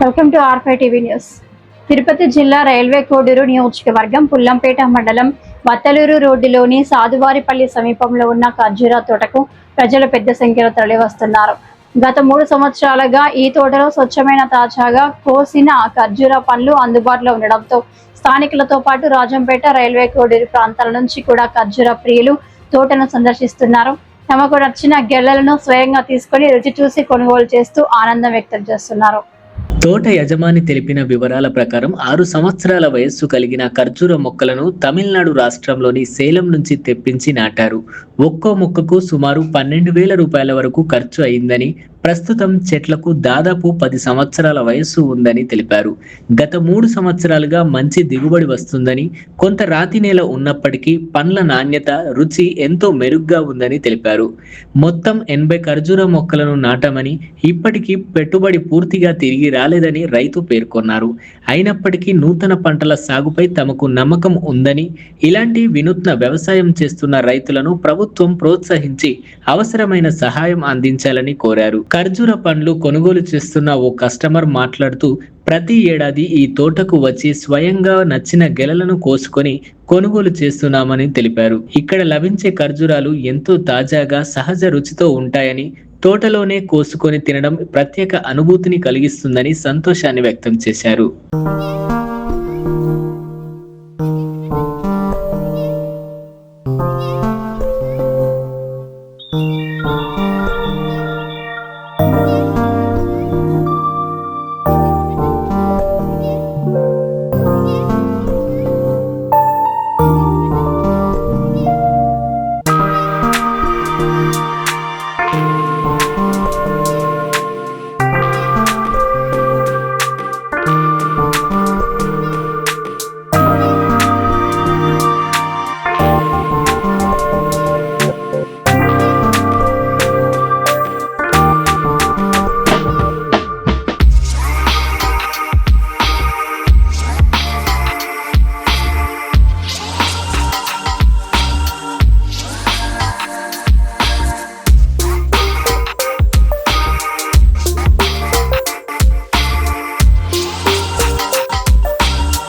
Welcome to R five TV news. Tirupati జిల్లా railway Koduru నియోజకవర్గం పుల్లంపేట మండలం వత్తలూరు రోడ్డులోని సాధువారిపల్లి సమీపంలో ఉన్న ఖర్జూరా తోటకు ప్రజలు పెద్ద సంఖ్యలో తరలివస్తున్నారు. గత 3 సంవత్సరాలుగా ఈ తోటలో స్వచ్ఛమైన తాజాగా కోసిన ఖర్జూరా పండ్లు అందుబాటులో ఉండడంతో స్థానికులతో పాటు రాజంపేట రైల్వే కోడూరు ప్రాంతాల నుంచి కూడా ఖర్జూరా ప్రియులు తోటను సందర్శిస్తున్నారు. తమకు నచ్చిన గెలలను స్వయంగా తీసుకొని రుచి చూసి కొనుగోలు చేస్తూ ఆనందం వ్యక్తం చేస్తున్నారు. తోట యజమాని తెలిపిన వివరాల ప్రకారం 6 సంవత్సరాల వయస్సు కలిగిన ఖర్జూర మొక్కలను తమిళనాడు రాష్ట్రంలోని సేలం నుంచి తెప్పించి నాటారు. ఒక్కో మొక్కకు సుమారు 12,000 రూపాయల వరకు ఖర్చు అయిందని, ప్రస్తుతం చెట్లకు దాదాపు 10 సంవత్సరాల వయస్సు ఉందని తెలిపారు. గత 3 సంవత్సరాలుగా మంచి దిగుబడి వస్తుందని, కొంత రాతి నేల ఉన్నప్పటికీ పండ్ల నాణ్యత, రుచి ఎంతో మెరుగ్గా ఉందని తెలిపారు. మొత్తం 80 ఖర్జూర మొక్కలను నాటామని, ఇప్పటికీ పెట్టుబడి పూర్తిగా తిరిగి రాలేదని రైతు పేర్కొన్నారు. అయినప్పటికీ నూతన పంటల సాగుపై తమకు నమ్మకం ఉందని, ఇలాంటి వినూత్న వ్యవసాయం చేస్తున్న రైతులను ప్రభుత్వం ప్రోత్సహించి అవసరమైన సహాయం అందించాలని కోరారు. ఖర్జూర పండ్లు కొనుగోలు చేస్తున్న ఓ కస్టమర్ మాట్లాడుతూ, ప్రతి ఏడాది ఈ తోటకు వచ్చి స్వయంగా నచ్చిన గెలలను కోసుకొని కొనుగోలు చేస్తున్నామని తెలిపారు. ఇక్కడ లభించే ఖర్జూరాలు ఎంతో తాజాగా సహజ రుచితో ఉంటాయని, తోటలోనే కోసుకొని తినడం ప్రత్యేక అనుభూతిని కలిగిస్తుందని సంతోషాన్ని వ్యక్తం చేశారు.